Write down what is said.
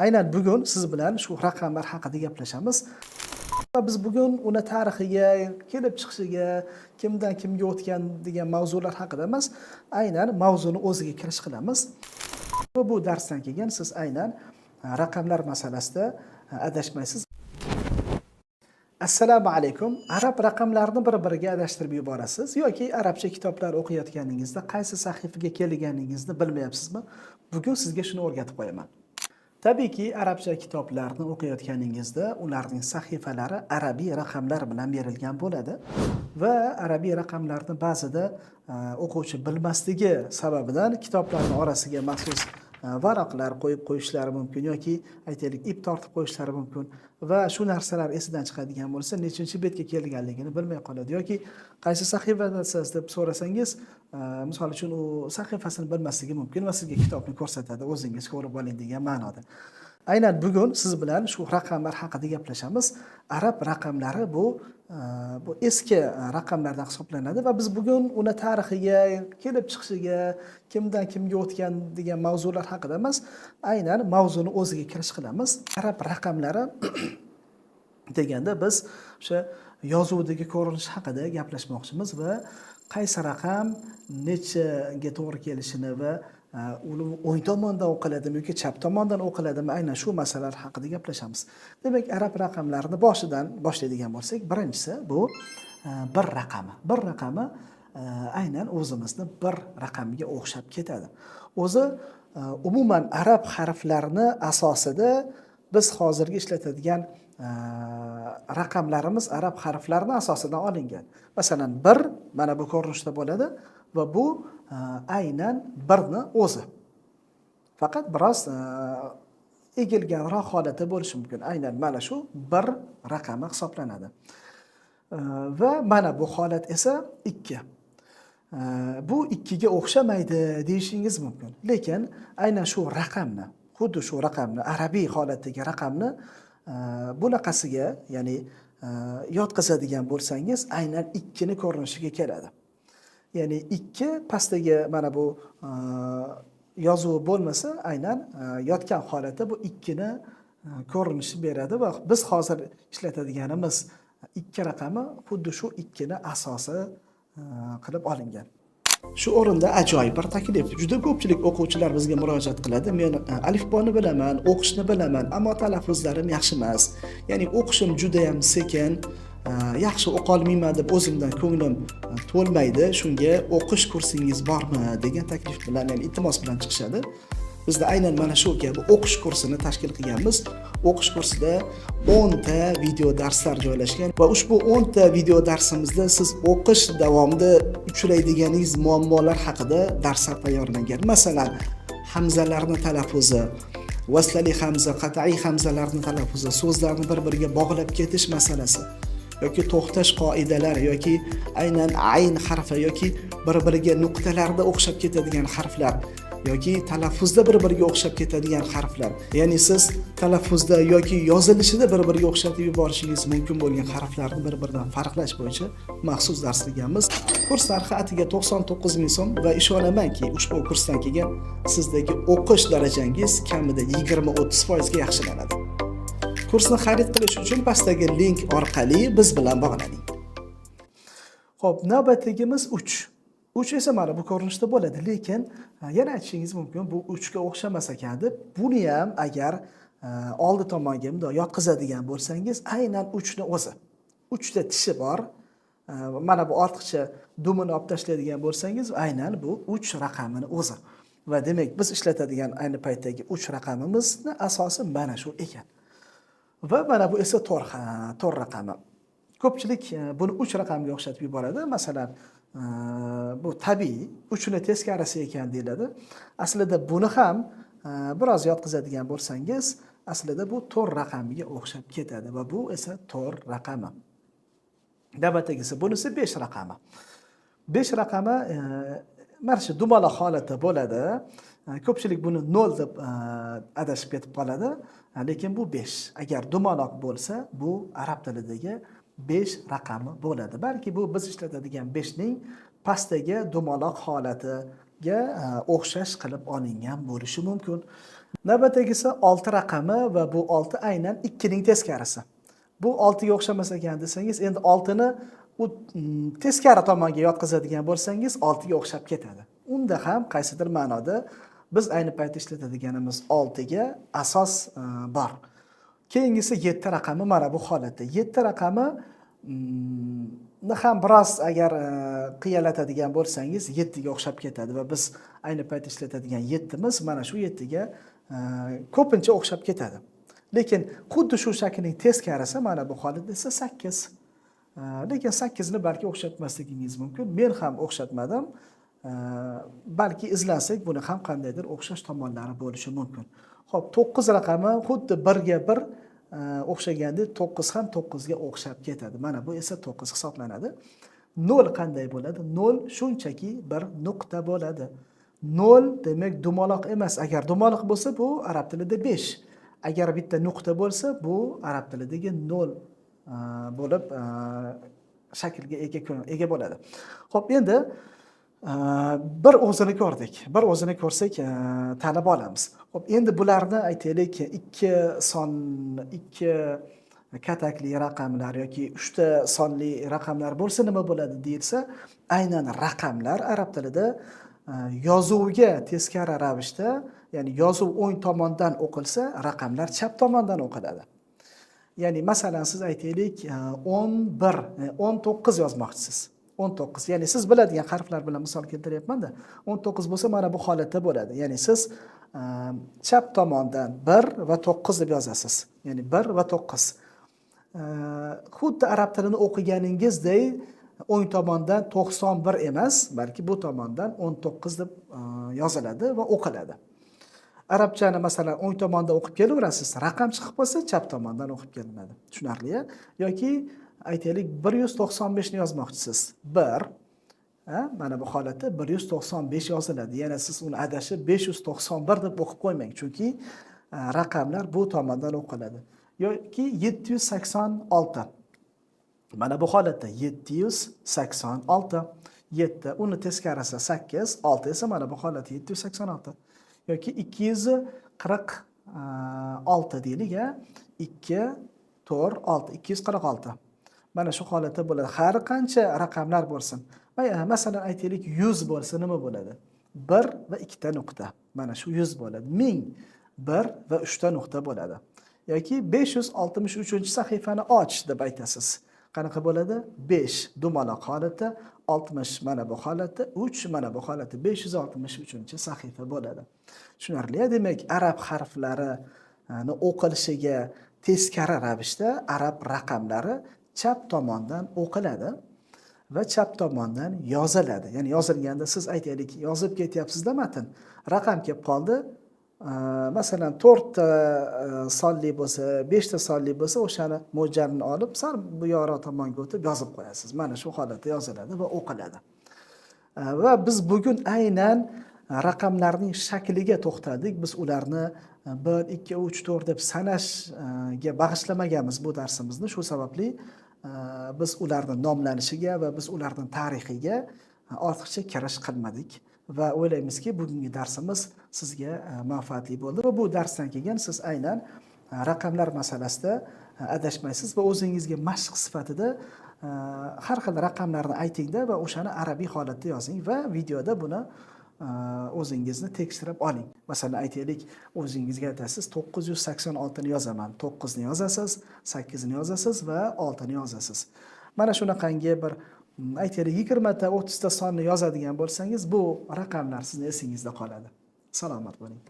Aynan bugun siz bilan shu raqamlar haqida gaplashamiz. Va biz bugun uni tarixiga, kelib chiqishiga, kimdan kimga o'tgan degan mavzular haqida emas, aynan mavzuni o'ziga kirish qilamiz. Va bu darsdan keyin siz aynan raqamlar masalasida adashmaysiz. Assalomu alaykum. Arab raqamlarini bir-biriga adashtirib yuborasiz yoki arabcha kitoblar o'qiyotganingizda qaysi sahifaga kelganingizni bilmayapsizmi? Bugun sizga shuni o'rgatib qo'yaman. Tabiiyki, arabcha kitoblarni o'qiyotganingizda ularning sahifalari arabiy raqamlar bilan berilgan bo'ladi va arabiy raqamlarni ba'zida o'quvchi bilmasligi sababidan kitoblarning orasiga maxsus varaqlar qo'yib qo'yishlari mumkin yoki aytaylik ip tortib qo'yishlari mumkin va shu narsalar esidan chiqadigan bo'lsa nechinchi betga kelganligini bilmay qoladi yoki qaysi sahifadasiz deb so'rasangiz misol uchun u sahifasini bilmasligi mumkin va sizga kitobni ko'rsatadi, o'zingiz ko'rib oling degan ma'noda. Aynan bugun siz bilan shu raqamlar haqida gaplashamiz. Arab raqamlari bu eski raqamlardan hisoblanadi va biz bugun uni tarixiga, kelib chiqishiga, kimdan kimga o'tgan degan mavzular haqida emas, aynan mavzuni o'ziga kirish qilamiz. Arab raqamlari deganda biz o'sha yozuvdagi ko'rinish haqida gaplashmoqchimiz va qaysi raqam nechaga to'g'ri kelishini va uni o'ng tomondan o'qiladimi yoki chap tomondan o'qiladimi, aynan shu masalalar haqida gaplashamiz. Demak, arab raqamlarini boshidan boshlaydigan bo'lsak, birinchisi bu bir raqami. Bir raqami aynan o'zimizni bir raqamiga o'xshab ketadi. O'zi umuman arab harflarini asosida biz hozirgi ishlatadigan raqamlarimiz arab harflarini asosidan olingan. Masalan, 1 mana bu ko'rinishda bo'ladi va bu aynan birni o'zi. Faqat biroz egilganroq holatda bo'lishi mumkin. Aynan mana shu bir raqami hisoblanadi. Va mana bu holat esa 2. Bu 2 ga o'xshamaydi deyishingiz mumkin. Lekin aynan shu raqamni, xuddi shu raqamni, arabiy holatdagi raqamni bunaqasiga, ya'ni yotqizadigan bo'lsangiz, aynan 2 ni ko'rinishiga keladi. Ya'ni 2 pastdagi mana bu yozuvi bo'lmasa, aynan yotgan holatda bu 2 ni ko'rinishi beradi va biz hozir ishlatadiganimiz 2 raqami xuddi shu 2 ni asosi qilib olingan. Shu o'rinda ajoyib bir taklif. Juda ko'pchilik o'quvchilar bizga murojaat qiladi. Men alifboni bilaman, o'qishni bilaman, ammo talaffuzlarim yaxshi emas. Ya'ni o'qishim juda ham sekin, yaxshi o'qa olmayman deb o'zimdan ko'nglim to'lmaydi. Shunga o'qish kursingiz bormi degan taklif bilan, ya'ni iltimos bilan chiqishadi. Bizda aynan mana shu kabi o'qish kursini tashkil qilganmiz. O'qish kursida 10 ta video darslar joylashgan va ushbu 10 ta video darsimizda siz o'qish davomida uchraydiganingiz muammolar haqida darslar tayyorlangan. Masalan, hamzalarni talaffuzi, vaslali hamza, qat'iy hamzalarni talaffuzi, so'zlarni bir-biriga bog'lab ketish masalasi yoki to'xtash qoidalari yoki aynan ayn harfi yoki bir-biriga nuqtalarda o'xshab ketadigan harflar yoki talaffuzda bir-biriga o'xshab ketadigan harflar. Ya'ni siz talaffuzda yoki yozilishida bir-biriga o'xshatib yuborishingiz mumkin bo'lgan harflarni bir-biridan farqlash bo'yicha maxsus dars qilganmiz. Kurs narxi atiga 99 ming so'm va ishonamanki, ushbu kursdan keyin sizdagi o'qish darajangiz kamida 20-30% ga yaxshilanadi. Kursni xarid qilish uchun pastdagi link orqali biz bilan bog'laning. Xo'p, navbatdagimiz 3. 3 esa mana bu ko'rinishda bo'ladi, lekin yana aytishingiz mumkin, bu 3 ga o'xshamas ekan deb. Buni ham agar oldi tomonga bunday yotqizadigan bo'lsangiz, aynan 3 ni o'zi. 3 ta tishi bor. Mana bu ortiqcha dumini olib tashlaydigan bo'lsangiz, aynan bu 3 raqamini o'zi. Va demak, biz ishlatadigan ayni paytdagi 3 raqamimizni asosi mana shu ekan. Va mana bu esa 4 raqami. Ko'pchilik buni 3 raqamga o'xshatib yuboradi. Masalan, bu tabiiy 3 ni teskarisi ekan deyiladi. Aslida buni ham biroz yotqizadigan bo'lsangiz, aslida bu 4 raqamiga o'xshab ketadi va bu esa 4 raqami. Navbatdagisi bunisi 5 raqami. 5 raqami mana shu dumaloq holatda bo'ladi. Ko'pchilik buni 0 deb adashib ketib qoladi, lekin bu 5. Agar dumaloq bo'lsa, bu arab tilidagi 5 raqami bo'ladi. Balki bu biz ishlatadigan 5 ning pastdagi dumaloq holati o'xshash qilib olingan bo'lishi mumkin. Navbatdagisi 6 raqami va bu 6 aynan 2 ning teskarisi. Bu 6 ga o'xshamas ekan desangiz, endi 6 ni u teskari tomonga yotqizadigan bo'lsangiz 6 ga o'xshab ketadi. Unda ham qaysidir ma'noda biz ayni paytda ishlatadiganimiz 6 ga asos bor. Keyingisi 7 raqami mana bu holatda. 7 raqami ham biroz agar qiyalatadigan bo'lsangiz 7 ga o'xshab ketadi va biz ayni paytda ishlatadigan 7 miz mana shu 7 ga ko'pincha o'xshab ketadi. Lekin xuddi shu shaklning teskarisi mana bu holatda esa 8. Lekin 8 ni balki o'xshatmasligingiz mumkin. Men ham o'xshatmadim. Balki izlansak buni ham qandaydir o'xshash tomonlari bo'lishi mumkin. Xo'p, 9 raqami xuddi 1 ga 1 o'xshaganda 9 ham 9 ga o'xshab ketadi. Mana bu esa 9 hisoblanadi. 0 qanday bo'ladi? 0 shunchaki bir nuqta bo'ladi. 0 demak dumaloq emas. Agar dumaloq bo'lsa bu arab tilida 5. Agar bitta nuqta bo'lsa bu arab tilidagi 0 bo'lib shaklga ega bo'ladi. Xo'p, endi bir o'zini ko'rdik. Bir o'zini ko'rsak tanib olamiz. Xo'p, endi bularni aytaylik 2 katakli raqamlar yoki 3 ta sonli raqamlar bo'lsa nima bo'ladi deyilsa, aynan raqamlar arab tilida yozuvga teskari ravishda, ya'ni yozuv o'ng tomondan o'qilsa, raqamlar chap tomondan o'qiladi. Ya'ni masalan siz aytaylik 11, 19 yozmoqchisiz. 19, ya'ni siz biladigan harflar bilan misol keltiryapman-da. 19 bo'lsa mana bu holatda bo'ladi. Ya'ni siz chap tomondan 1 va 9 deb yozasiz. Ya'ni 1 va 9. Xuddi arab tilini o'qiganingizdek o'ng tomondan 91 emas, balki bu tomondan 19 deb yoziladi va o'qiladi. Arabchani masalan o'ng tomondan o'qib kelaverasiz, raqam chiqib qolsa chap tomondan o'qib kelinadi. Tushunarli? Yoki aytaylik 195 ni yozmoqchisiz. 1 mana bu holatda 195 yoziladi. Yana siz uni adashib 591 deb o'qib qo'ymang, chunki raqamlar bu tomondan o'qiladi. Yoki 786. Mana bu holatda 786. 7 uni teskarisi 8, 6 esa mana bu holatda 786. Yoki 246 deylik, 2 4 6 246. Mana shu holatda bo'ladi. Har qancha raqamlar bo'lsin. Masalan aytaylik 100 bo'lsa nima bo'ladi? 1 va 2 ta nuqta. Mana shu 100 bo'ladi. 1000 1 va 3 ta nuqta bo'ladi. Yoki 563-sahifani och deb aytasiz. Qanaqa bo'ladi? 5 dumaloq holatda, 60 mana bu holatda, 3 mana bu holatda 563-sahifa bo'ladi. Tushunarli? Demak, arab harflarini o'qilishiga teskari ravishda arab raqamlari chap tomondan o'qiladi va chap tomondan yoziladi. Ya'ni yozilganda siz aytaylik, yozib ketyapsiz-da matn. Raqam kelib qoldi. Masalan 4 ta sonli bo'lsa, 5 ta sonli bo'lsa, o'shani mo'ljalini olib, sal bu yoqroq tomonga o'tib yozib qo'yasiz. Mana shu holatda yoziladi va o'qiladi. Va biz bugun aynan raqamlarning shakliga to'xtaldik. Biz ularni 1 2 3 4 deb sanashga bag'ishlamaganmiz bu darsimizni. Shu sababli biz ularning nomlanishiga va biz ularning tarixiga ortiqcha kirish qilmadik. Va o'ylaymizki, bugungi darsimiz sizga manfaatli bo'ldi va bu darsdan keyin siz aynan raqamlar masalasida adashmaysiz va o'zingizga mashq sifatida har xil raqamlarni aytingda va o'shani arabiy holatda yozing va videoda buni o'zingizni tekshirib oling. Masalan aytaylik, o'zingizga aytasiz 986 ni yozaman. 9 ni yozasiz, 8 ni yozasiz va 6 ni yozasiz. Mana shunaqangi bir aytaylik 20 ta 30 ta sonni yozadigan bo'lsangiz, bu raqamlar sizning esingizda qoladi. Salomat bo'ling.